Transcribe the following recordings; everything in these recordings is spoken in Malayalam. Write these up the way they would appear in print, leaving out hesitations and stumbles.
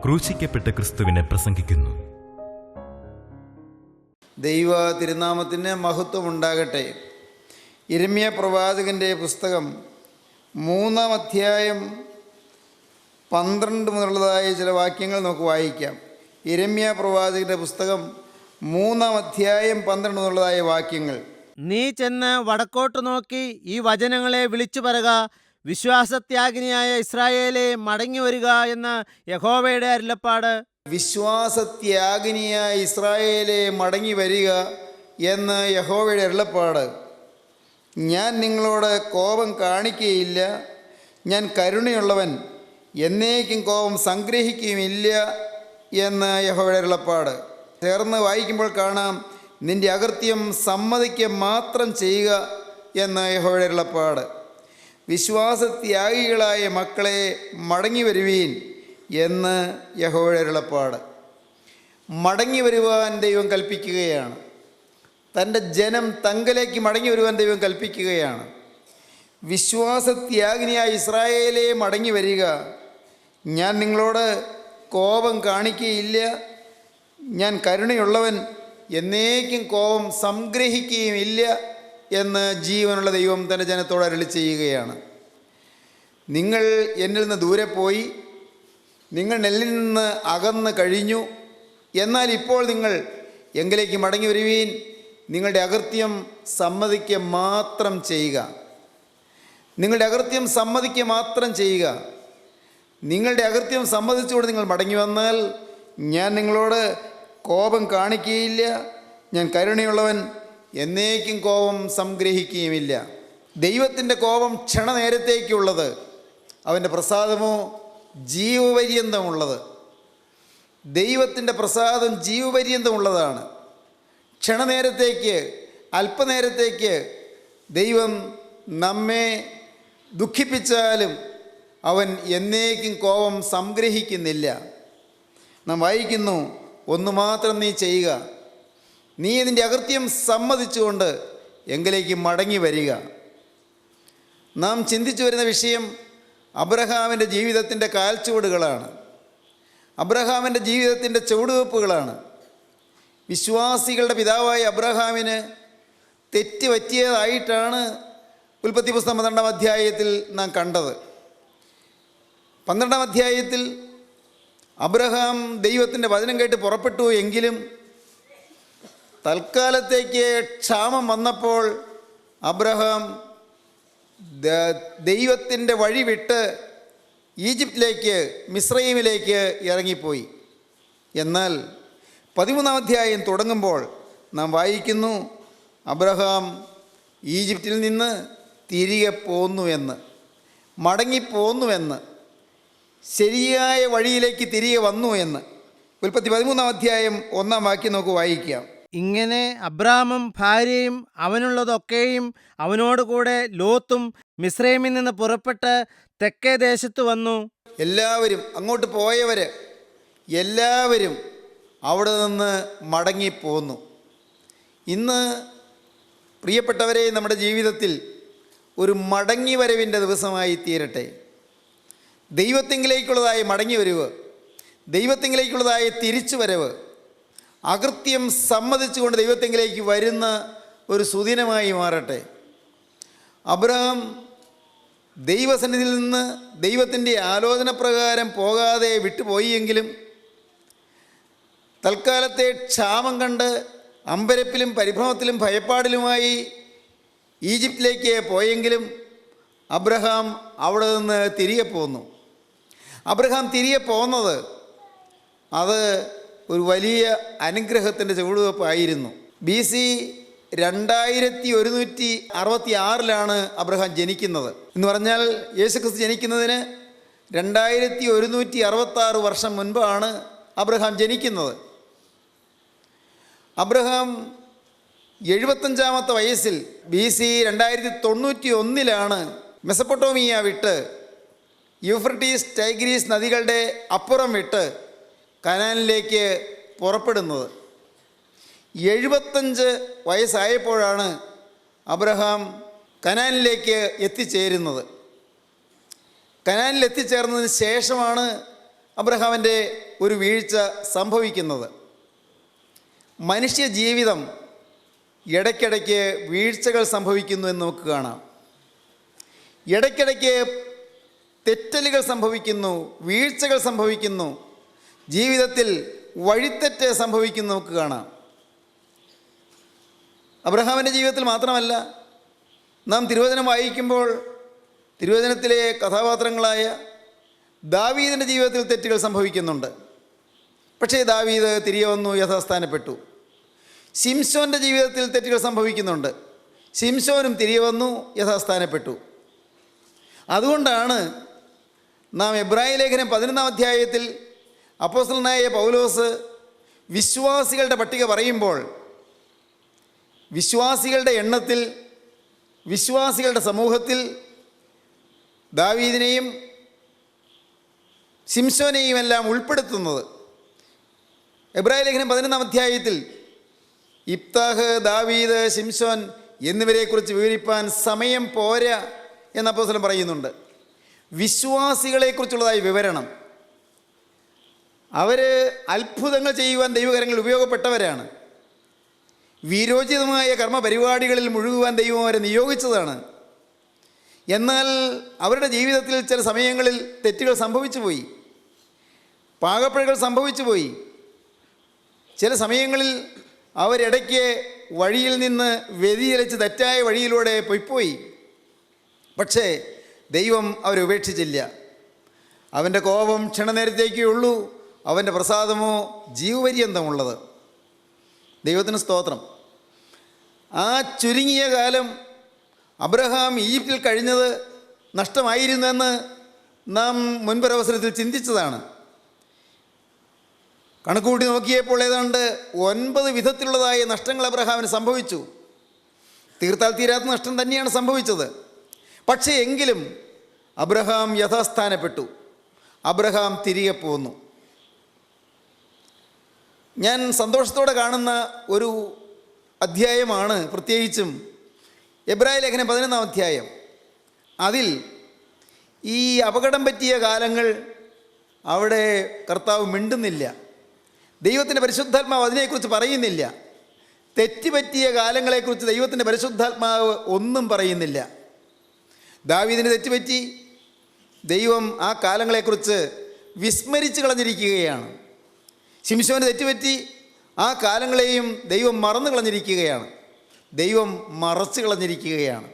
ക്രൂശിക്കപ്പെട്ട ക്രിസ്തുവിനെ പ്രസംഗിക്കുന്നു. ദൈവ തിരുനാമത്തിന് മഹത്വം ഉണ്ടാകട്ടെ. യിരെമ്യാ പ്രവാചകൻ്റെ പുസ്തകം 3-ാം അധ്യായം 12 മുതലുള്ളതായ ചില വാക്യങ്ങൾ നമുക്ക് വായിക്കാം. യിരെമ്യാ പ്രവാചകൻ്റെ പുസ്തകം 3-ാം അധ്യായം 12 മുതലുള്ളതായ വാക്യങ്ങൾ. നീ ചെന്ന് വടക്കോട്ട് നോക്കി ഈ വചനങ്ങളെ വിളിച്ചു പറയുക, വിശ്വാസത്യാഗിനിയായ ഇസ്രായേലേ മടങ്ങി വരിക എന്ന് യഹോവയുടെ അരുളപ്പാട്. വിശ്വാസത്യാഗിനിയായ ഇസ്രായേലേ മടങ്ങി വരിക എന്ന് യഹോവയുടെ അരുളപ്പാട്. ഞാൻ നിങ്ങളോട് കോപം കാണിക്കുകയില്ല, ഞാൻ കരുണയുള്ളവൻ, എന്നേക്കും കോപം സംഗ്രഹിക്കുകയുമില്ല എന്ന് യഹോവയുടെ അരുളപ്പാട്. ചേർന്ന് വായിക്കുമ്പോൾ കാണാം, നിന്റെ അകൃത്യം സമ്മതിക്കുക മാത്രം ചെയ്യുക എന്ന് യഹോവയുടെ അരുളപ്പാട്. വിശ്വാസത്യാഗികളായ മക്കളെ മടങ്ങി വരുവീൻ എന്ന് യഹോവയുടെ അരുളപ്പാട്. മടങ്ങി വരുവാൻ ദൈവം കൽപ്പിക്കുകയാണ്. തൻ്റെ ജനം തങ്കലേക്ക് മടങ്ങി വരുവാൻ ദൈവം കൽപ്പിക്കുകയാണ്. വിശ്വാസത്യാഗിനിയായ ഇസ്രായേലേ മടങ്ങി വരിക, ഞാൻ നിങ്ങളോട് കോപം കാണിക്കുകയില്ല, ഞാൻ കരുണയുള്ളവൻ, എന്നേക്കും കോപം സംഗ്രഹിക്കുകയുമില്ല എന്ന് ജീവനുള്ള ദൈവം തൻ്റെ ജനത്തോട് അരുളി ചെയ്യുകയാണ്. നിങ്ങൾ എന്നിൽ നിന്ന് ദൂരെ പോയി, നിങ്ങൾ എന്നിൽ നിന്ന് അകന്ന് കഴിഞ്ഞു. എന്നാൽ ഇപ്പോൾ നിങ്ങൾ എങ്കിലേക്ക് മടങ്ങി വരുവീൻ, നിങ്ങളുടെ അകൃത്യം സമ്മതിക്കുക മാത്രം ചെയ്യുക. നിങ്ങളുടെ അകൃത്യം സമ്മതിക്കുക മാത്രം ചെയ്യുക. നിങ്ങളുടെ അകൃത്യം സമ്മതിച്ചുകൊണ്ട് നിങ്ങൾ മടങ്ങി വന്നാൽ ഞാൻ നിങ്ങളോട് കോപം കാണിക്കുകയില്ല, ഞാൻ കരുണയുള്ളവൻ, എന്നേക്കും കോപം സംഗ്രഹിക്കുകയുമില്ല. ദൈവത്തിൻ്റെ കോപം ക്ഷണനേരത്തേക്കുള്ളത്, അവൻ്റെ പ്രസാദമോ ജീവപര്യന്തമുള്ളത്. ദൈവത്തിൻ്റെ പ്രസാദം ജീവപര്യന്തമുള്ളതാണ്. ക്ഷണനേരത്തേക്ക്, അല്പനേരത്തേക്ക് ദൈവം നമ്മെ ദുഃഖിപ്പിച്ചാലും അവൻ എന്നേക്കും കോപം സംഗ്രഹിക്കുന്നില്ല. നാം വായിക്കുന്നു, ഒന്നു മാത്രം നീ ചെയ്യുക, നീ നിൻ്റെ അകൃത്യം സമ്മതിച്ചുകൊണ്ട് എങ്കിലേക്ക് മടങ്ങി വരിക. നാം ചിന്തിച്ചു വരുന്ന വിഷയം അബ്രഹാമിൻ്റെ ജീവിതത്തിൻ്റെ കാൽച്ചുവടുകളാണ്. അബ്രഹാമിൻ്റെ ജീവിതത്തിൻ്റെ ചുവടുവെപ്പുകളാണ്. വിശ്വാസികളുടെ പിതാവായ അബ്രഹാമിന് തെറ്റ് പറ്റിയതായിട്ടാണ് ഉൽപ്പത്തി പുസ്തകം 12-ാം അധ്യായത്തിൽ നാം കണ്ടത്. 12-ാം അധ്യായത്തിൽ അബ്രഹാം ദൈവത്തിൻ്റെ വചനം കേട്ട് പുറപ്പെട്ടു. എങ്കിലും തൽക്കാലത്തേക്ക് ക്ഷാമം വന്നപ്പോൾ അബ്രഹാം ദൈവത്തിൻ്റെ വഴി വിട്ട് ഈജിപ്തിലേക്ക്, മിസ്രയീമിലേക്ക് ഇറങ്ങിപ്പോയി. എന്നാൽ 13-ാം അധ്യായം തുടങ്ങുമ്പോൾ നാം വായിക്കുന്നു, അബ്രഹാം ഈജിപ്തിൽ നിന്ന് തിരികെ പോന്നുവെന്ന്, മടങ്ങിപ്പോന്നുവെന്ന്, ശരിയായ വഴിയിലേക്ക് തിരികെ വന്നു എന്ന്. ഉൽപ്പത്തി 13-ാം അധ്യായം 1-ാം വാക്യം നമുക്ക് വായിക്കാം. ഇങ്ങനെ അബ്രാമും ഭാര്യയും അവനുള്ളതൊക്കെയും അവനോടുകൂടെ ലോത്തും മിസ്രൈമിൽ നിന്ന് പുറപ്പെട്ട് തെക്കേ ദേശത്ത് വന്നു. എല്ലാവരും, അങ്ങോട്ട് പോയവർ എല്ലാവരും അവിടെ നിന്ന് മടങ്ങിപ്പോന്നു. ഇന്ന് പ്രിയപ്പെട്ടവരെ, നമ്മുടെ ജീവിതത്തിൽ ഒരു മടങ്ങി വരവിൻ്റെ ദിവസമായി തീരട്ടെ. ദൈവത്തിങ്കിലേക്കുള്ളതായ മടങ്ങി വരവ്, ദൈവത്തിങ്കിലേക്കുള്ളതായ തിരിച്ചു വരവ്, അകൃത്യം സമ്മതിച്ചുകൊണ്ട് ദൈവത്തിങ്കിലേക്ക് വരുന്ന ഒരു സുദിനമായി മാറട്ടെ. അബ്രഹാം ദൈവസന്നിധിയിൽ നിന്ന് ദൈവത്തിൻ്റെ ആലോചന പ്രകാരം പോകാതെ വിട്ടുപോയെങ്കിലും തൽക്കാലത്തെ ക്ഷാമം കണ്ട് അമ്പരപ്പിലും പരിഭ്രമത്തിലും ഭയപ്പാടിലുമായി ഈജിപ്തിലേക്ക് പോയെങ്കിലും അബ്രഹാം അവിടെ നിന്ന് തിരികെ പോന്നു. അബ്രഹാം തിരികെ പോകുന്നത് അത് ഒരു വലിയ അനുഗ്രഹത്തിൻ്റെ ചുവടുവെപ്പായിരുന്നു. BC 2166 അബ്രഹാം ജനിക്കുന്നത്. എന്ന് പറഞ്ഞാൽ യേശുക്രിസ്തു ജനിക്കുന്നതിന് 2166 വർഷം മുൻപാണ് അബ്രഹാം ജനിക്കുന്നത്. അബ്രഹാം 75-ാമത്തെ വയസ്സിൽ BC 2091 മെസപ്പൊട്ടോമിയ വിട്ട് യൂഫ്രട്ടീസ്, ടൈഗ്രീസ് നദികളുടെ അപ്പുറം വിട്ട് കനാനിലേക്ക് പുറപ്പെടുന്നത്. 75 വയസ്സായപ്പോഴാണ് അബ്രഹാം കനാനിലേക്ക് എത്തിച്ചേരുന്നത്. കനാനിൽ എത്തിച്ചേർന്നതിന് ശേഷമാണ് അബ്രഹാമിൻ്റെ ഒരു വീഴ്ച സംഭവിക്കുന്നത്. മനുഷ്യ ജീവിതം ഇടയ്ക്കിടയ്ക്ക് വീഴ്ചകൾ സംഭവിക്കുന്നു എന്ന് നമുക്ക് കാണാം. ഇടയ്ക്കിടയ്ക്ക് തെറ്റലുകൾ സംഭവിക്കുന്നു, വീഴ്ചകൾ സംഭവിക്കുന്നു, ജീവിതത്തിൽ വഴിത്തെറ്റ് സംഭവിക്കുന്നു നമുക്ക് കാണാം. അബ്രഹാമിൻ്റെ ജീവിതത്തിൽ മാത്രമല്ല, നാം തിരുവചനം വായിക്കുമ്പോൾ തിരുവചനത്തിലെ കഥാപാത്രങ്ങളായ ദാവീദിൻ്റെ ജീവിതത്തിൽ തെറ്റുകൾ സംഭവിക്കുന്നുണ്ട്. പക്ഷേ ദാവീദ് തിരികെ വന്നു, യഥാസ്ഥാനപ്പെട്ടു. ശിംശോൻ്റെ ജീവിതത്തിൽ തെറ്റുകൾ സംഭവിക്കുന്നുണ്ട്. ശിംശോനും തിരികെ വന്നു, യഥാസ്ഥാനപ്പെട്ടു. അതുകൊണ്ടാണ് നാം എബ്രായ ലേഖനം 11-ാം അധ്യായത്തിൽ അപ്പോസ്തലനായ പൗലോസ് വിശ്വാസികളുടെ പട്ടിക പറയുമ്പോൾ വിശ്വാസികളുടെ എണ്ണത്തിൽ, വിശ്വാസികളുടെ സമൂഹത്തിൽ ദാവീദിനെയും ശിംശോനെയും എല്ലാം ഉൾപ്പെടുത്തുന്നത്. എബ്രായ ലേഖനം 11-ാം അധ്യായത്തിൽ ഇബ്താഹ്, ദാവീദ്, ശിംശോൻ എന്നിവരെക്കുറിച്ച് വിവരിപ്പാൻ സമയം പോരാ എന്ന് അപ്പോസ്തലൻ പറയുന്നുണ്ട്. വിശ്വാസികളെക്കുറിച്ചുള്ളതായ വിവരണം, അവർ അത്ഭുതങ്ങൾ ചെയ്യുവാൻ ദൈവകരങ്ങൾ ഉപയോഗപ്പെട്ടവരാണ്. വീരോചിതമായ കർമ്മപരിപാടികളിൽ മുഴുകുവാൻ ദൈവം അവരെ നിയോഗിച്ചതാണ്. എന്നാൽ അവരുടെ ജീവിതത്തിൽ ചില സമയങ്ങളിൽ തെറ്റുകൾ സംഭവിച്ചു പോയി, പാകപ്പിഴകൾ സംഭവിച്ചു പോയി. ചില സമയങ്ങളിൽ അവരിടയ്ക്ക് വഴിയിൽ നിന്ന് വ്യതിചലിച്ച് തെറ്റായ വഴിയിലൂടെ പൊയ്പോയി. പക്ഷേ ദൈവം അവരെ ഉപേക്ഷിച്ചില്ല. അവൻ്റെ കോപം ക്ഷണനേരത്തേക്കേ ഉള്ളൂ, അവൻ്റെ പ്രസാദമോ ജീവപര്യന്തമുള്ളത്. ദൈവത്തിന് സ്തോത്രം. ആ ചുരുങ്ങിയ കാലം അബ്രഹാം ഈജിപ്തിൽ കഴിഞ്ഞത് നഷ്ടമായിരുന്നെന്ന് നാം മുൻപൊരവസരത്തിൽ ചിന്തിച്ചതാണ്. കണക്കുകൂട്ടി നോക്കിയപ്പോൾ ഏതാണ്ട് 9 വിധത്തിലുള്ളതായ നഷ്ടങ്ങൾ അബ്രഹാമിന് സംഭവിച്ചു. തീർത്താൽ തീരാത്ത നഷ്ടം തന്നെയാണ് സംഭവിച്ചത്. പക്ഷേ എങ്കിലും അബ്രഹാം യഥാസ്ഥാനപ്പെട്ടു. അബ്രഹാം തിരികെ പോന്നു. ഞാൻ സന്തോഷത്തോടെ കാണുന്ന ഒരു അധ്യായമാണ് പ്രത്യേകിച്ചും എബ്രായ ലേഖനം 11-ാം അധ്യായം. അതിൽ ഈ അപകടം പറ്റിയ കാലങ്ങൾ അവിടെ കർത്താവ് മിണ്ടുന്നില്ല. ദൈവത്തിൻ്റെ പരിശുദ്ധാത്മാവ് അതിനെക്കുറിച്ച് പറയുന്നില്ല. തെറ്റുപറ്റിയ കാലങ്ങളെക്കുറിച്ച് ദൈവത്തിൻ്റെ പരിശുദ്ധാത്മാവ് ഒന്നും പറയുന്നില്ല. ദാവീദിന് തെറ്റുപറ്റി, ദൈവം ആ കാലങ്ങളെക്കുറിച്ച് വിസ്മരിച്ച് കളഞ്ഞിരിക്കുകയാണ്. ശിംശോന് തെറ്റുപറ്റി, ആ കാലങ്ങളെയും ദൈവം മറന്നു കളഞ്ഞിരിക്കുകയാണ്. ദൈവം മറച്ചു കളഞ്ഞിരിക്കുകയാണ്.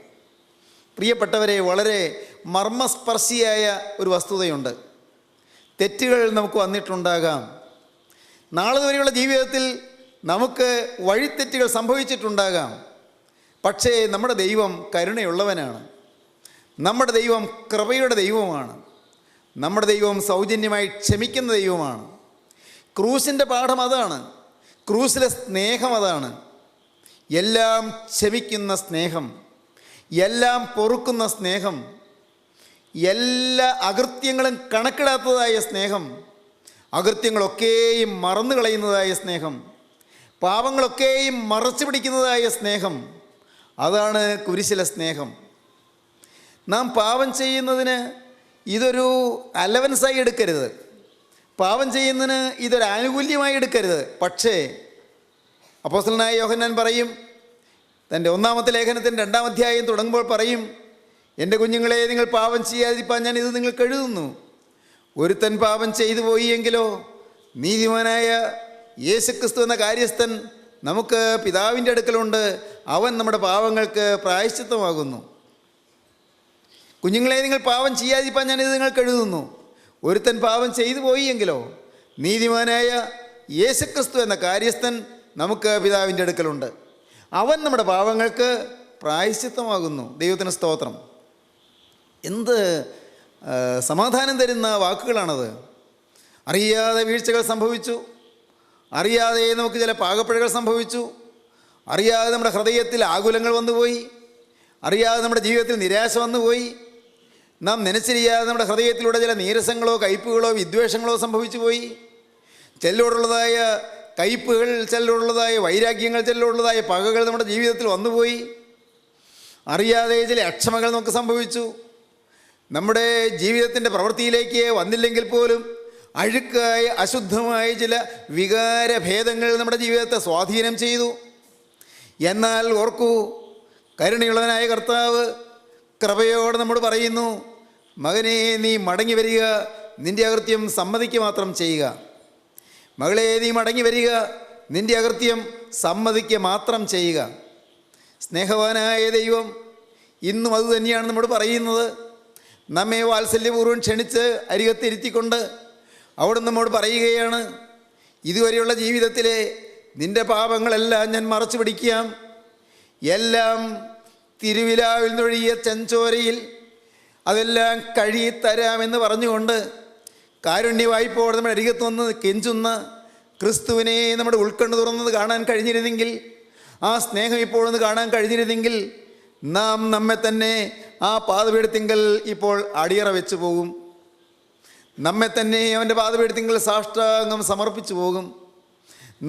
പ്രിയപ്പെട്ടവരെ, വളരെ മർമ്മസ്പർശിയായ ഒരു വസ്തുതയുണ്ട്. തെറ്റുകൾ നമുക്ക് വന്നിട്ടുണ്ടാകാം. നാളെ വരെയുള്ള ജീവിതത്തിൽ നമുക്ക് വഴിത്തെറ്റുകൾ സംഭവിച്ചിട്ടുണ്ടാകാം. പക്ഷേ നമ്മുടെ ദൈവം കരുണയുള്ളവനാണ്. നമ്മുടെ ദൈവം കൃപയുടെ ദൈവമാണ്. നമ്മുടെ ദൈവം സൗജന്യമായി ക്ഷമിക്കുന്ന ദൈവമാണ്. ക്രൂസിൻ്റെ പാഠം അതാണ്. ക്രൂസിലെ സ്നേഹം അതാണ്. എല്ലാം ക്ഷമിക്കുന്ന സ്നേഹം, എല്ലാം പൊറുക്കുന്ന സ്നേഹം, എല്ലാ അകൃത്യങ്ങളും കണക്കിടാത്തതായ സ്നേഹം, അകൃത്യങ്ങളൊക്കെയും മറന്നു കളയുന്നതായ സ്നേഹം, പാപങ്ങളൊക്കെയും മറച്ചു പിടിക്കുന്നതായ സ്നേഹം, അതാണ് കുരിശിലെ സ്നേഹം. നാം പാപം ചെയ്യുന്നതിന് ഇതൊരു അലവൻസായി എടുക്കരുത്. പാപം ചെയ്യുന്നതിന് ഇതൊരു ആനുകൂല്യമായി എടുക്കരുത്. പക്ഷേ അപ്പോസ്തലനായ യോഹന്നാൻ പറയും, തൻ്റെ 1-ാമത്തെ ലേഖനത്തിൻ്റെ 2-ാം അധ്യായം തുടങ്ങുമ്പോൾ പറയും, എൻ്റെ കുഞ്ഞുങ്ങളെ, നിങ്ങൾ പാപം ചെയ്യാതിരിക്കാൻ ഞാൻ ഇത് നിങ്ങൾക്ക് എഴുതുന്നു. ഒരുത്തൻ പാപം ചെയ്തു പോയി എങ്കിലോ നീതിമാനായ യേശുക്രിസ്തു എന്ന കാര്യസ്ഥൻ നമുക്ക് പിതാവിൻ്റെ അടുക്കലുണ്ട്. അവൻ നമ്മുടെ പാപങ്ങൾക്ക് പ്രായശ്ചിത്തമാകുന്നു. കുഞ്ഞുങ്ങളെ, നിങ്ങൾ പാപം ചെയ്യാതിരിക്കാൻ ഞാൻ ഇത് നിങ്ങൾക്ക് എഴുതുന്നു. ഒരുത്തൻ പാപം ചെയ്തു പോയി എങ്കിലോ നീതിമാനായ യേശുക്രിസ്തു എന്ന കാര്യസ്ഥൻ നമുക്ക് പിതാവിൻ്റെ അടുക്കലുണ്ട്. അവൻ നമ്മുടെ പാപങ്ങൾക്ക് പ്രായശ്ചിത്തമാകുന്നു. ദൈവത്തിന് സ്തോത്രം. എന്ത് സമാധാനം തരുന്ന വാക്കുകളാണത്. അറിയാതെ വീഴ്ചകൾ സംഭവിച്ചു, അറിയാതെ നമുക്ക് ചില പാകപ്പിഴകൾ സംഭവിച്ചു, അറിയാതെ നമ്മുടെ ഹൃദയത്തിൽ ആകുലങ്ങൾ വന്നുപോയി, അറിയാതെ നമ്മുടെ ജീവിതത്തിൽ നിരാശ വന്നുപോയി, നാം നനച്ചിരിയാതെ നമ്മുടെ ഹൃദയത്തിലൂടെ ചില നീരസങ്ങളോ കയ്പുകളോ വിദ്വേഷങ്ങളോ സംഭവിച്ചു പോയി, ചിലരോടുള്ളതായ കയ്പുകൾ, ചിലരോടുള്ളതായ വൈരാഗ്യങ്ങൾ, ചിലരോടുള്ളതായ പകകൾ നമ്മുടെ ജീവിതത്തിൽ വന്നുപോയി, അറിയാതെ ചില അക്ഷമകൾ നമുക്ക് സംഭവിച്ചു. നമ്മുടെ ജീവിതത്തിൻ്റെ പ്രവൃത്തിയിലേക്ക് വന്നില്ലെങ്കിൽ പോലും അഴുക്കായ അശുദ്ധമായ ചില വികാരഭേദങ്ങൾ നമ്മുടെ ജീവിതത്തെ സ്വാധീനം ചെയ്തു. എന്നാൽ ഓർക്കൂ, കരുണയുള്ളവനായ കർത്താവ് കൃപയോടെ നമ്മോട് പറയുന്നു, മകനെ നീ മടങ്ങി വരിക, നിൻ്റെ അകൃത്യം സമ്മതിക്കുക മാത്രം ചെയ്യുക. മകളെ നീ മടങ്ങി വരിക, നിൻ്റെ അകൃത്യം സമ്മതിക്കുക മാത്രം ചെയ്യുക. സ്നേഹവാനായ ദൈവം ഇന്നും അതുതന്നെയാണ് നമ്മോട് പറയുന്നത്. നമ്മെ വാത്സല്യപൂർവ്വം ക്ഷണിച്ച് അരികത്തിരുത്തിക്കൊണ്ട് അവിടെ നമ്മോട് പറയുകയാണ്, ഇതുവരെയുള്ള ജീവിതത്തിലെ നിൻ്റെ പാപങ്ങളെല്ലാം ഞാൻ മറച്ചു പിടിക്കാം, എല്ലാം തിരുവിലാവിൽ നിന്നൊഴിയ ചെഞ്ചോരയിൽ അതെല്ലാം കഴുകിത്തരാമെന്ന് പറഞ്ഞുകൊണ്ട് കാരുണ്യവായ്പോടെ നമ്മുടെ അരികത്ത് വന്ന് കെഞ്ചുന്ന ക്രിസ്തുവിനെ നമ്മുടെ ഉൾക്കണ്ണ് തുറന്നത് കാണാൻ കഴിഞ്ഞിരുന്നെങ്കിൽ, ആ സ്നേഹം ഇപ്പോഴൊന്ന് കാണാൻ കഴിഞ്ഞിരുന്നെങ്കിൽ, നാം നമ്മെ തന്നെ ആ പാദപീഠത്തിങ്കൽ ഇപ്പോൾ അടിയറ വെച്ച് പോകും. നമ്മെ തന്നെ അവൻ്റെ പാദപീഠത്തിങ്കൽ സാഷ്ടാംഗം സമർപ്പിച്ചു പോകും.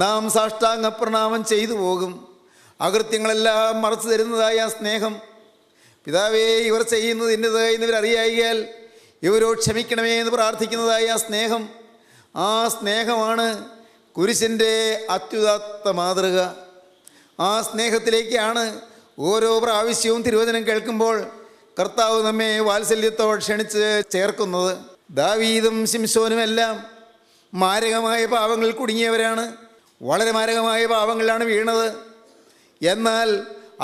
നാം സാഷ്ടാംഗ പ്രണാമം ചെയ്തു പോകും. അകൃത്യങ്ങളെല്ലാം മറച്ചു തരുന്നതായ ആ സ്നേഹം, പിതാവേ ഇവർ ചെയ്യുന്നത് ഇന്നത് എന്നിവരറിയായാൽ ഇവരോട് ക്ഷമിക്കണമേ എന്ന് പ്രാർത്ഥിക്കുന്നതായ ആ സ്നേഹം, ആ സ്നേഹമാണ് കുരിശിൻ്റെ അത്യുദാത്ത മാതൃക. ആ സ്നേഹത്തിലേക്കാണ് ഓരോ പ്രാവശ്യവും തിരുവചനം കേൾക്കുമ്പോൾ കർത്താവ് നമ്മെ വാത്സല്യത്തോട് ക്ഷണിച്ച് ചേർക്കുന്നത്. ദാവീദും ശിംശോനുമെല്ലാം മാരകമായ പാപങ്ങളിൽ കുടുങ്ങിയവരാണ്, വളരെ മാരകമായ പാപങ്ങളിലാണ് വീണത്. എന്നാൽ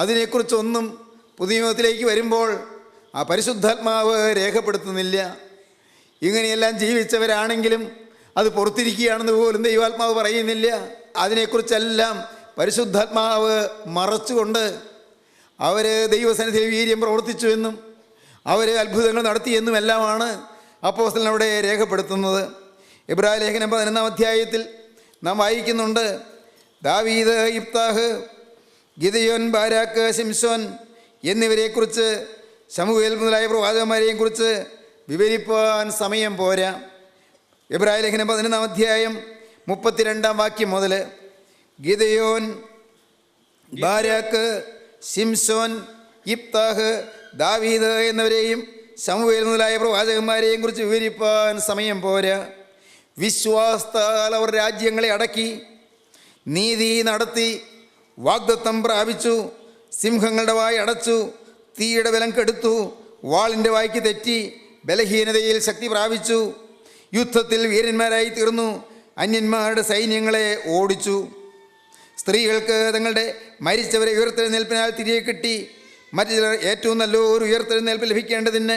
അതിനെക്കുറിച്ചൊന്നും പുതിയ നിയമത്തിലേക്ക് വരുമ്പോൾ ആ പരിശുദ്ധാത്മാവ് രേഖപ്പെടുത്തുന്നില്ല. ഇങ്ങനെയെല്ലാം ജീവിച്ചവരാണെങ്കിലും അത് പുറത്തിരിക്കുകയാണെന്ന് പോലും ദൈവാത്മാവ് പറയുന്നില്ല. അതിനെക്കുറിച്ചെല്ലാം പരിശുദ്ധാത്മാവ് മറച്ചുകൊണ്ട് അവർ ദൈവസന്നിധിയിൽ വീര്യം പ്രവർത്തിച്ചുവെന്നും അവർ അത്ഭുതങ്ങൾ നടത്തിയെന്നുമെല്ലാമാണ് അപ്പോസ്തലൻ അവിടെ രേഖപ്പെടുത്തുന്നത്. എബ്രായ ലേഖനം 11-ാം അധ്യായത്തിൽ നാം വായിക്കുന്നുണ്ട്, ദാവീദ്, യിഫ്താഹ്, ഗിദെയോൻ, ബാരാക്ക്, ശിംശോൻ എന്നിവരെക്കുറിച്ച്, ശമൂവേൽ മുതലായ പ്രവാചകന്മാരെയും കുറിച്ച് വിവരിപ്പാൻ സമയം പോരാ. എബ്രായ ലേഖനം 11-ാം അധ്യായം 32-ാം വാക്യം മുതൽ ഗിദെയോൻ, ബാരാക്ക്, ശിംശോൻ, യിഫ്താഹ്, ദാവീദ് എന്നിവരെയും ശമൂവേൽ മുതലായ പ്രവാചകന്മാരെയും കുറിച്ച് വിവരിപ്പാൻ സമയം പോരാ. വിശ്വാസത്താൽ അവർ രാജ്യങ്ങളെ അടക്കി, നീതി നടത്തി, വാഗ്ദത്തം പ്രാപിച്ചു, സിംഹങ്ങളുടെ വായ അടച്ചു, തീയുടെ ബലം കെടുത്തു, വാളിൻ്റെ വായ്ക്ക് തെറ്റി, ബലഹീനതയിൽ ശക്തി പ്രാപിച്ചു, യുദ്ധത്തിൽ വീരന്മാരായി തീർന്നു, അന്യന്മാരുടെ സൈന്യങ്ങളെ ഓടിച്ചു. സ്ത്രീകൾക്ക് തങ്ങളുടെ മരിച്ചവരെ ഉയർത്തെഴുന്നേൽപ്പിനാൽ തിരികെ കിട്ടി, മറ്റു ചിലർ ഏറ്റവും നല്ലൊരു ഉയർത്തെഴുന്നേൽപ്പ് ലഭിക്കേണ്ടതിന്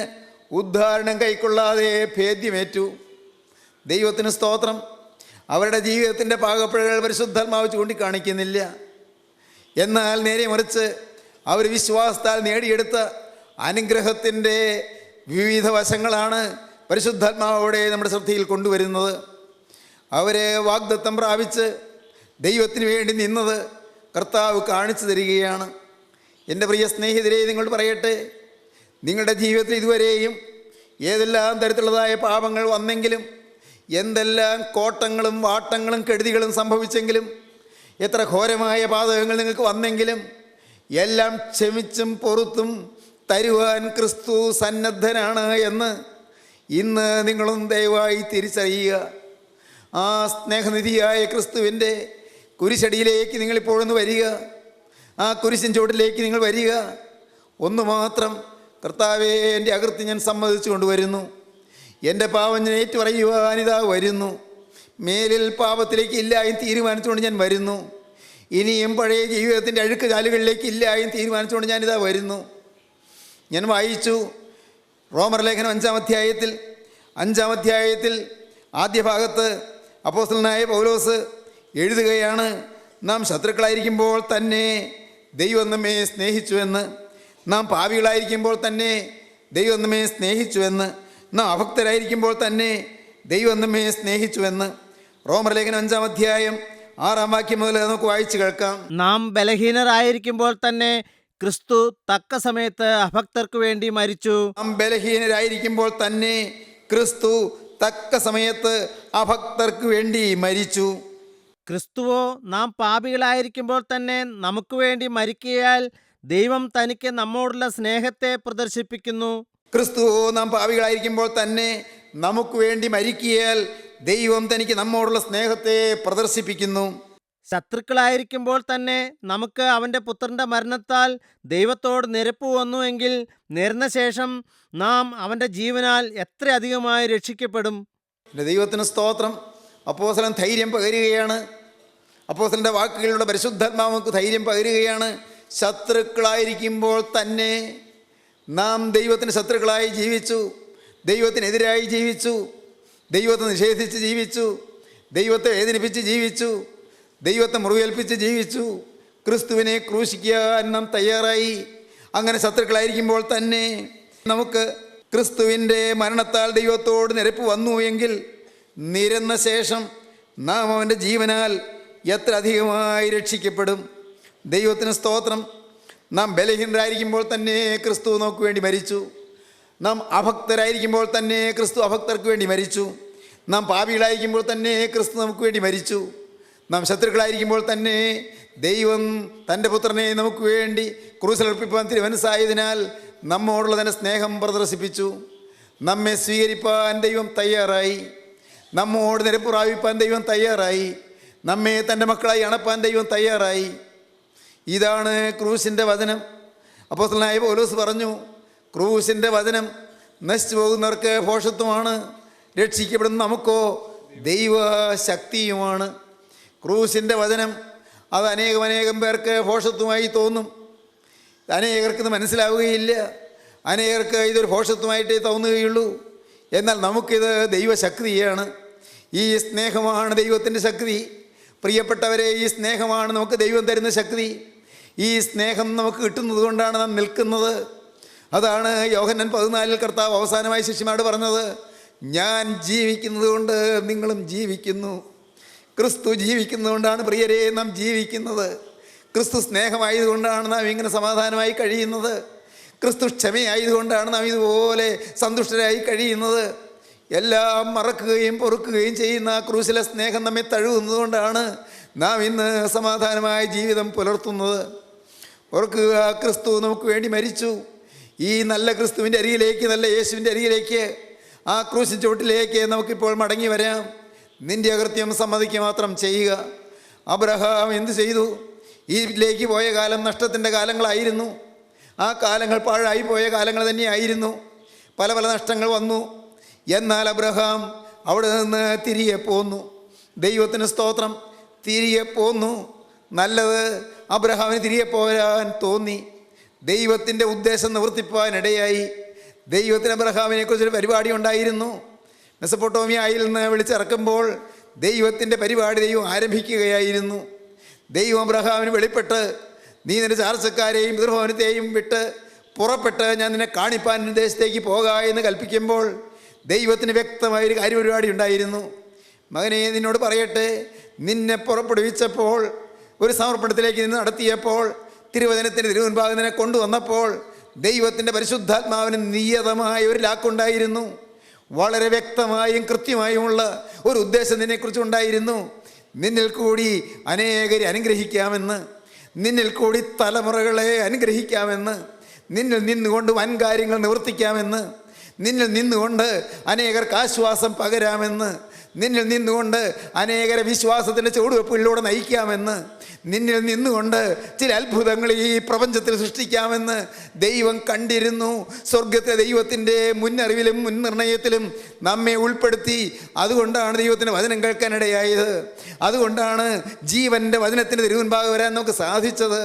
ഉദ്ധാരണം കൈക്കൊള്ളാതെ ഭേദ്യമേറ്റു. ദൈവത്തിന് സ്തോത്രം. അവരുടെ ജീവിതത്തിൻ്റെ പാകപ്പിഴകൾ പരിശുദ്ധാത്മാവ് ചൂണ്ടിക്കാണിക്കുന്നില്ല. എന്നാൽ നേരെ മറിച്ച് അവർ വിശ്വാസത്താൽ നേടിയെടുത്ത അനുഗ്രഹത്തിൻ്റെ വിവിധ വശങ്ങളാണ് പരിശുദ്ധാത്മാവോടെ നമ്മുടെ ശ്രദ്ധയിൽ കൊണ്ടുവരുന്നത്. അവർ വാഗ്ദത്തം പ്രാപിച്ച് ദൈവത്തിന് വേണ്ടി നിന്നത് കർത്താവ് കാണിച്ചു തരികയാണ്. എൻ്റെ പ്രിയ സ്നേഹിതരെ, നിങ്ങൾ പറയട്ടെ, നിങ്ങളുടെ ജീവിതത്തിൽ ഇതുവരെയും ഏതെല്ലാം തരത്തിലുള്ളതായ പാപങ്ങൾ വന്നെങ്കിലും, എന്തെല്ലാം കോട്ടങ്ങളും വാട്ടങ്ങളും കെടുതികളും സംഭവിച്ചെങ്കിലും, എത്ര ഘോരമായ പാതകങ്ങൾ നിങ്ങൾക്ക് വന്നെങ്കിലും, എല്ലാം ക്ഷമിച്ചും പൊറുത്തും തരുവാൻ ക്രിസ്തു സന്നദ്ധനാണ് എന്ന് ഇന്ന് നിങ്ങളും ദയവായി തിരിച്ചറിയുക. ആ സ്നേഹനിധിയായ ക്രിസ്തുവിൻ്റെ കുരിശടിയിലേക്ക് നിങ്ങളിപ്പോഴൊന്ന് വരിക. ആ കുരിശിൻ ചുവട്ടിലേക്ക് നിങ്ങൾ വരിക. ഒന്ന് മാത്രം, കർത്താവേ, എൻ്റെ അകൃത്യം ഞാൻ സമ്മതിച്ചു കൊണ്ടുവരുന്നു, എൻ്റെ പാപം ഞാൻ ഏറ്റു പറയുവാനിതാ വരുന്നു, മേലിൽ പാപത്തിലേക്ക് ഇല്ലായും തീരുമാനിച്ചുകൊണ്ട് ഞാൻ വരുന്നു, ഇനിയും പഴയ ജീവിതത്തിൻ്റെ അഴുക്ക് ചാലുകളിലേക്ക് ഇല്ലായും തീരുമാനിച്ചുകൊണ്ട് ഞാനിതാ വരുന്നു. ഞാൻ വായിച്ചു റോമർ ലേഖനം 5-ാം അധ്യായത്തിൽ ആദ്യ ഭാഗത്ത് അപ്പോസ്തലനായ പൗലോസ് എഴുതുകയാണ്, നാം ശത്രുക്കളായിരിക്കുമ്പോൾ തന്നെ ദൈവം നമ്മെ സ്നേഹിച്ചുവെന്ന്, നാം പാപികളായിരിക്കുമ്പോൾ തന്നെ ദൈവം നമ്മെ സ്നേഹിച്ചുവെന്ന്, നാം അഭക്തരായിരിക്കുമ്പോൾ തന്നെ ദൈവം നമ്മെ സ്നേഹിച്ചുവെന്ന്. റോമർ ലേഖനം 5-ാം അധ്യായം 6-ാം വാക്യം മുതൽ നമുക്ക് വായിച്ചു കേൾക്കാം. നാം ബലഹീനരായിരിക്കുമ്പോൾ തന്നെ ക്രിസ്തു തക്ക സമയത്ത് അഭക്തർക്ക് വേണ്ടി മരിച്ചു. നാം ബലഹീനരായിരിക്കുമ്പോൾ തന്നെ ക്രിസ്തു തക്ക സമയത്ത് അഭക്തർക്ക് വേണ്ടി മരിച്ചു. ക്രിസ്തുവോ നാം പാപികളായിരിക്കുമ്പോൾ തന്നെ നമുക്ക് വേണ്ടി മരിക്കയാൽ ദൈവം തനിക്ക് നമ്മോടുള്ള സ്നേഹത്തെ പ്രദർശിപ്പിക്കുന്നു. ക്രിസ്തു നാം പാപികളായിരിക്കുമ്പോൾ തന്നെ നമുക്ക് വേണ്ടി മരിക്കയാൽ ദൈവം തനിക്ക് നമ്മോടുള്ള സ്നേഹത്തെ പ്രദർശിപ്പിക്കുന്നു. ശത്രുക്കളായിരിക്കുമ്പോൾ തന്നെ നമുക്ക് അവൻ്റെ പുത്രൻ്റെ മരണത്താൽ ദൈവത്തോട് നിരപ്പ് വന്നു എങ്കിൽ നേർന്ന ശേഷം നാം അവൻ്റെ ജീവനാൽ എത്ര അധികമായി രക്ഷിക്കപ്പെടും. എൻ്റെ ദൈവത്തിന് സ്തോത്രം. അപ്പോസ്തലൻ ധൈര്യം പകരുകയാണ്. അപ്പോസ്തലൻ്റെ വാക്കുകളിലൂടെ പരിശുദ്ധാത്മാവ് നമുക്ക് ധൈര്യം പകരുകയാണ്. ശത്രുക്കളായിരിക്കുമ്പോൾ തന്നെ നാം ദൈവത്തിന് ശത്രുക്കളായി ജീവിച്ചു, ദൈവത്തിനെതിരായി ജീവിച്ചു, ദൈവത്തെ നിഷേധിച്ച് ജീവിച്ചു, ദൈവത്തെ വേദനിപ്പിച്ച് ജീവിച്ചു, ദൈവത്തെ മുറിവേൽപ്പിച്ച് ജീവിച്ചു, ക്രിസ്തുവിനെ ക്രൂശിക്കാൻ നാം തയ്യാറായി. അങ്ങനെ ശത്രുക്കളായിരിക്കുമ്പോൾ തന്നെ നമുക്ക് ക്രിസ്തുവിൻ്റെ മരണത്താൽ ദൈവത്തോട് നിരപ്പ് വന്നു എങ്കിൽ നിരന്ന ശേഷം നാം അവൻ്റെ ജീവനാൽ എത്ര അധികമായി രക്ഷിക്കപ്പെടും. ദൈവത്തിന് സ്തോത്രം. നാം ബലഹീനരായിരിക്കുമ്പോൾ തന്നെ ക്രിസ്തു നമുക്ക് വേണ്ടി മരിച്ചു. നാം അഭക്തരായിരിക്കുമ്പോൾ തന്നെ ക്രിസ്തു അഭക്തർക്ക് വേണ്ടി മരിച്ചു. നാം പാപികളായിരിക്കുമ്പോൾ തന്നെ ക്രിസ്തു നമുക്ക് വേണ്ടി മരിച്ചു. നാം ശത്രുക്കളായിരിക്കുമ്പോൾ തന്നെ ദൈവം തൻ്റെ പുത്രനെ നമുക്ക് വേണ്ടി ക്രൂശിലർപ്പിപ്പാൻ തിരുമനസ്സായതിനാൽ നമ്മോടുള്ള തന്നെ സ്നേഹം പ്രദർശിപ്പിച്ചു. നമ്മെ സ്വീകരിപ്പാൻ ദൈവം തയ്യാറായി. നമ്മോട് നിരപ്പ് പ്രാപിപ്പാൻ ദൈവം തയ്യാറായി. നമ്മെ തൻ്റെ മക്കളായി അണപ്പാൻ ദൈവം തയ്യാറായി. ഇതാണ് ക്രൂശിൻ്റെ വചനം. അപ്പോസ്തലനായ പൗലോസ് പറഞ്ഞു, ക്രൂശിൻ്റെ വചനം നശിച്ചു പോകുന്നവർക്ക് ഭോഷത്വമാണ്, രക്ഷിക്കപ്പെടുന്ന നമുക്കോ ദൈവശക്തിയുമാണ്. ക്രൂശിൻ്റെ വചനം അത് അനേകം പേർക്ക് ഭോഷത്വമായി തോന്നും. അനേകർക്കിത് മനസ്സിലാവുകയില്ല. അനേകർക്ക് ഇതൊരു ഭോഷത്വമായിട്ടേ തോന്നുകയുള്ളൂ. എന്നാൽ നമുക്കിത് ദൈവശക്തിയാണ്. ഈ സ്നേഹമാണ് ദൈവത്തിൻ്റെ ശക്തി. പ്രിയപ്പെട്ടവരെ, ഈ സ്നേഹമാണ് നമുക്ക് ദൈവം തരുന്ന ശക്തി. ഈ സ്നേഹം നമുക്ക് കിട്ടുന്നത് കൊണ്ടാണ് നാം നിൽക്കുന്നത്. അതാണ് യോഹന്നാൻ 14 കർത്താവ് അവസാനമായി ശിഷ്യന്മാരോട് പറഞ്ഞത്, ഞാൻ ജീവിക്കുന്നത് കൊണ്ട് നിങ്ങളും ജീവിക്കുന്നു. ക്രിസ്തു ജീവിക്കുന്നതുകൊണ്ടാണ് പ്രിയരെ നാം ജീവിക്കുന്നത്. ക്രിസ്തു സ്നേഹമായതുകൊണ്ടാണ് നാം ഇങ്ങനെ സമാധാനമായി കഴിയുന്നത്. ക്രിസ്തു ക്ഷമയായതുകൊണ്ടാണ് നാം ഇതുപോലെ സന്തുഷ്ടരായി കഴിയുന്നത്. എല്ലാം മറക്കുകയും പൊറുക്കുകയും ചെയ്യുന്ന ക്രൂശിലെ സ്നേഹം നമ്മെ തഴുകുന്നതുകൊണ്ടാണ് നാം ഇന്ന് സമാധാനമായ ജീവിതം പുലർത്തുന്നത്. ഓർക്കുക, ക്രിസ്തു നമുക്ക് വേണ്ടി മരിച്ചു. ഈ നല്ല ക്രിസ്തുവിൻ്റെ അരികിലേക്ക്, നല്ല യേശുവിൻ്റെ അരികിലേക്ക്, ആ ക്രൂശിൻ ചുവട്ടിലേക്ക് നമുക്കിപ്പോൾ മടങ്ങി വരാം. നിൻ്റെ അകൃത്യം സമ്മതിക്കുക മാത്രം ചെയ്യുക. അബ്രഹാം എന്തു ചെയ്തു? ഈജിപ്തിലേക്ക് പോയ കാലം നഷ്ടത്തിൻ്റെ കാലങ്ങളായിരുന്നു. ആ കാലങ്ങൾ പാഴായി പോയ കാലങ്ങൾ തന്നെയായിരുന്നു. പല നഷ്ടങ്ങൾ വന്നു. എന്നാൽ അബ്രഹാം അവിടെ നിന്ന് തിരികെ പോന്നു. ദൈവത്തിന് സ്തോത്രം. തിരികെ പോന്നു. നല്ലത്. അബ്രഹാമിന് തിരികെ പോരാൻ തോന്നി. ദൈവത്തിൻ്റെ ഉദ്ദേശം നിവർത്തിപ്പാനിടയായി. ദൈവത്തിന് അബ്രഹാമിനെക്കുറിച്ചൊരു പരിപാടി ഉണ്ടായിരുന്നു. മെസപ്പൊട്ടോമിയയിൽ നിന്ന് വിളിച്ചിറക്കുമ്പോൾ ദൈവത്തിൻ്റെ പരിപാടി ദൈവം ആരംഭിക്കുകയായിരുന്നു. ദൈവം അബ്രഹാമിന് വെളിപ്പെട്ട്, നീ നിൻ്റെ ചാർച്ചക്കാരെയും പിതൃഭവനത്തെയും വിട്ട് പുറപ്പെട്ട് ഞാൻ നിന്നെ കാണിപ്പാൻ ദേശത്തേക്ക് പോക എന്ന് കൽപ്പിക്കുമ്പോൾ ദൈവത്തിന് വ്യക്തമായൊരു കാര്യപരിപാടി ഉണ്ടായിരുന്നു. മകനെ, നിന്നോട് പറയട്ടെ, നിന്നെ പുറപ്പെടുവിച്ചപ്പോൾ, ഒരു സമർപ്പണത്തിലേക്ക് നിന്ന് നടത്തിയപ്പോൾ, തിരുവചനത്തിൻ്റെ തിരുമുൻപാകെ നിന്നെ കൊണ്ടുവന്നപ്പോൾ ദൈവത്തിൻ്റെ പരിശുദ്ധാത്മാവിന് നിയതമായ ഒരു ലാക്കുണ്ടായിരുന്നു. വളരെ വ്യക്തമായും കൃത്യമായുമുള്ള ഒരു ഉദ്ദേശം നിന്നെക്കുറിച്ചുണ്ടായിരുന്നു. നിന്നിൽ കൂടി അനേകരെ അനുഗ്രഹിക്കാമെന്ന്, നിന്നിൽ കൂടി തലമുറകളെ അനുഗ്രഹിക്കാമെന്ന്, നിന്നിൽ നിന്നുകൊണ്ട് വൻ കാര്യങ്ങൾ നിവർത്തിക്കാമെന്ന്, നിന്നിൽ നിന്നുകൊണ്ട് അനേകർക്ക് ആശ്വാസം പകരാമെന്ന്, നിന്നിൽ നിന്നുകൊണ്ട് അനേകരെ വിശ്വാസത്തിൻ്റെ ചുവടുവെപ്പിലൂടെ നയിക്കാമെന്ന്, നിന്നിൽ നിന്നുകൊണ്ട് ചില അത്ഭുതങ്ങൾ ഈ പ്രപഞ്ചത്തിൽ സൃഷ്ടിക്കാമെന്ന് ദൈവം കണ്ടിരുന്നു. സ്വർഗത്തിലെ ദൈവത്തിൻ്റെ മുന്നറിവിലും മുൻനിർണയത്തിലും നമ്മെ ഉൾപ്പെടുത്തി. അതുകൊണ്ടാണ് ദൈവത്തിൻ്റെ വചനം കേൾക്കാനിടയായത്. അതുകൊണ്ടാണ് ജീവൻ്റെ വചനത്തിൻ്റെ തിരുമുൻപാകെ വരാൻ നമുക്ക് സാധിച്ചത്.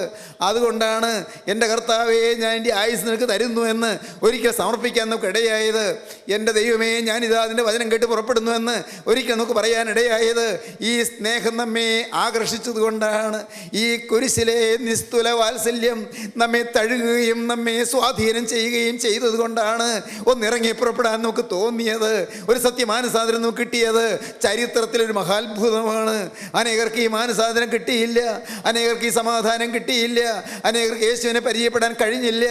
അതുകൊണ്ടാണ് എൻ്റെ കർത്താവേ, ഞാൻ എൻ്റെ ആയുസ് നിനക്ക് തരുന്നു എന്ന് ഒരിക്കൽ സമർപ്പിക്കാൻ നമുക്ക് ഇടയായത്. എൻ്റെ ദൈവമേ, ഞാനിതാ അതിൻ്റെ വചനം കേട്ട് പുറപ്പെടുന്നുവെന്ന് ഒരിക്കൽ നമുക്ക് പറയാനിടയായത്. ഈ സ്നേഹം നമ്മെ ആകർഷിച്ചത് കൊണ്ടാണ്. ഈ കുരിശിലെ നിസ്തുല വാത്സല്യം നമ്മെ തഴുകുകയും നമ്മെ സ്വാധീനം ചെയ്യുകയും ചെയ്തത് കൊണ്ടാണ് ഒന്നിറങ്ങി പുറപ്പെടാൻ നമുക്ക് തോന്നിയത്. ഒരു സത്യമാനസാദനം നമുക്ക് കിട്ടിയത് ചരിത്രത്തിലൊരു മഹാത്ഭുതമാണ്. അനേകർക്ക് ഈ മാനസാദനം കിട്ടിയില്ല. അനേകർക്ക് ഈ സമാധാനം കിട്ടിയില്ല. അനേകർക്ക് യേശുവിനെ പരിചയപ്പെടാൻ കഴിഞ്ഞില്ല.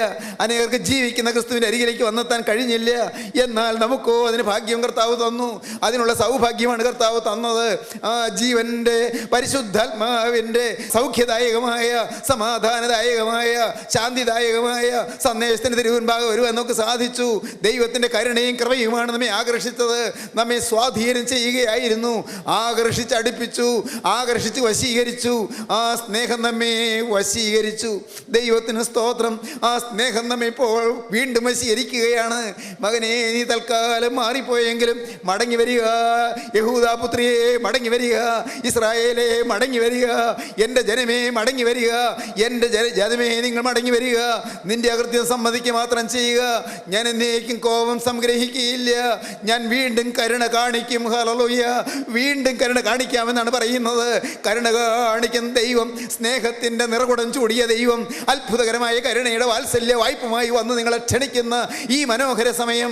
അനേകർക്ക് ജീവിക്കുന്ന ക്രിസ്തുവിൻ്റെ അരികിലേക്ക് വന്നെത്താൻ കഴിഞ്ഞില്ല. എന്നാൽ നമുക്കോ അതിന് ഭാഗ്യം കർത്താവ് തന്നു. അതിനുള്ള സൗഭാഗ്യം ഭാഗ്യമാണ് കർത്താവ് തന്നത്. ആ ജീവൻ്റെ പരിശുദ്ധാത്മാവിൻ്റെ സൗഖ്യദായകമായ സമാധാനദായകമായ ശാന്തിദായകമായ സന്ദേശത്തിന് തിരുവൻപാകെ വരുവാൻ നമുക്ക് സാധിച്ചു. ദൈവത്തിൻ്റെ കരുണയും കൃപയുമാണ് നമ്മെ ആകർഷിച്ചത്, നമ്മെ സ്വാധീനം ചെയ്യുകയായിരുന്നു. ആകർഷിച്ചടുപ്പിച്ചു, ആകർഷിച്ച് വശീകരിച്ചു. ആ സ്നേഹം നമ്മെ വശീകരിച്ചു. ദൈവത്തിന് സ്തോത്രം. ആ സ്നേഹം നമ്മെ ഇപ്പോൾ വീണ്ടും വശീകരിക്കുകയാണ്. മകനെ, നീ തൽക്കാലം മാറിപ്പോയെങ്കിലും മടങ്ങി വരിക. യഹൂദാപുത്രിയെ മടങ്ങി വരിക. ഇസ്രായേലെ മടങ്ങി വരിക. എൻ്റെ ജനമേ മടങ്ങി വരിക. എൻ്റെ ജനമേ നിങ്ങൾ മടങ്ങി വരിക. നിന്റെ അകൃത്യം സമ്മതിക്കുക മാത്രം ചെയ്യുക. ഞാൻ എന്നേക്കും കോപം സംഗ്രഹിക്കുകയില്ല. ഞാൻ വീണ്ടും കരുണ കാണിക്കും. ഹല്ലേലൂയ. വീണ്ടും കരുണ കാണിക്കാമെന്നാണ് പറയുന്നത്. കരുണ കാണിക്കുന്ന ദൈവം, സ്നേഹത്തിൻ്റെ നിറകുടം ചൂടിയ ദൈവം, അത്ഭുതകരമായ കരുണയുടെ വാത്സല്യ വായ്പുമായി വന്ന് നിങ്ങളെ ക്ഷണിക്കുന്ന ഈ മനോഹര സമയം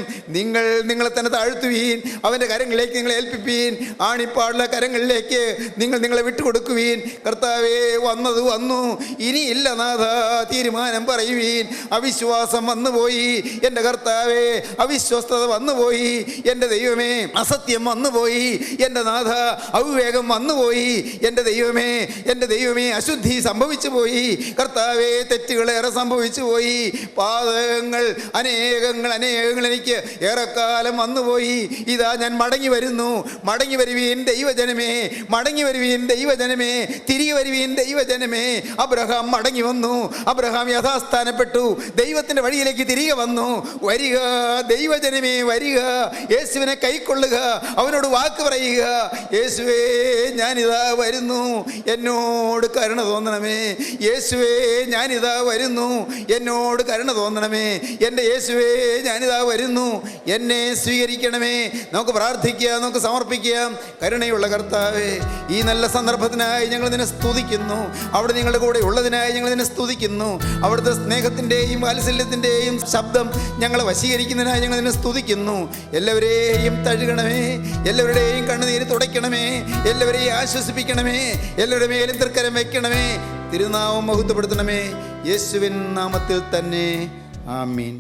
നിങ്ങളെ തന്നെ താഴ്ത്തുവീൻ. അവൻ്റെ കരങ്ങളിലേക്ക് നിങ്ങളെ ഏൽപ്പിപ്പീൻ. ആണിപ്പാടുള്ള കരങ്ങളിലേക്ക് നിങ്ങളെ വിട്ടുകൊടുക്കുവീൻ. കർത്താവേ, വന്നത് വന്നു, ഇനിയില്ല നാഥ, തീരുമാനം പറയുവീൻ. അവിശ്വാസം വന്നുപോയി എൻ്റെ കർത്താവേ, അവിശ്വസ്തത വന്നുപോയി എൻ്റെ ദൈവമേ, അസത്യം വന്നുപോയി എൻ്റെ നാഥ, അവിവേകം വന്നുപോയി എൻ്റെ ദൈവമേ, എൻ്റെ ദൈവമേ, അശുദ്ധി സംഭവിച്ചു പോയി കർത്താവേ, തെറ്റുകളേറെ സംഭവിച്ചു പോയി. പാതകങ്ങൾ അനേകങ്ങൾ എനിക്ക് ഏറെക്കാലം വന്നുപോയി. ഇതാ ഞാൻ മടങ്ങി വരുന്നു. മടങ്ങി വരുവീൻ ദൈവജനമേ, മടങ്ങി വരുവീൻ ദൈവജനമേ, തിരികെ വരുവീൻ ദൈവജനമേ. അബ്രഹാം മടങ്ങി വന്നു. അബ്രഹാം യഥാസ്ഥാനപ്പെട്ടു, ദൈവത്തിൻ്റെ വഴിയിലേക്ക് തിരികെ വന്നു. വരിക ദൈവജനമേ, വരിക. യേശുവിനെ കൈക്കൊള്ളുക, അവനോട് വാക്ക് പറയുക. യേശുവേ, ഞാനിതാ വരുന്നു, എന്നോട് കരുണ തോന്നണമേ. യേശുവേ, ഞാനിതാ വരുന്നു, എന്നോട് കരുണ തോന്നണമേ. എൻ്റെ യേശുവേ, ഞാനിതാ വരുന്നു, എന്നെ സ്വീകരിക്കണമേ. നമുക്ക് പ്രാർത്ഥിക്കാം, നമുക്ക് സമർപ്പിക്കാം. കരുണയുള്ള കർത്താവേ, ഈ നല്ല സന്ദർഭത്തിനായി ഞങ്ങൾ നിന്നെ സ്തുതിക്കുന്നു. അവിടെ നിങ്ങളുടെ കൂടെ ഉള്ളതിനായി ഞങ്ങൾ നിന്നെ സ്തുതിക്കുന്നു. അവിടുത്തെ സ്നേഹത്തിൻ്റെയും വാത്സല്യത്തിൻ്റെയും ശബ്ദം ഞങ്ങളെ വശീകരിക്കുന്നതിനായി ഞങ്ങൾ നിന്നെ സ്തുതിക്കുന്നു. എല്ലാവരെയും തഴുകണമേ, എല്ലാവരുടെയും കണ്ണുനീര് തുടയ്ക്കണമേ, എല്ലാവരെയും ആശ്വസിപ്പിക്കണമേ, എല്ലാവരുടെ മേലും തൃക്കരം വയ്ക്കണമേ. തിരുനാമം മഹത്വപ്പെടുത്തണമേ. യേശുവിൻ നാമത്തിൽ തന്നെ. ആമീൻ.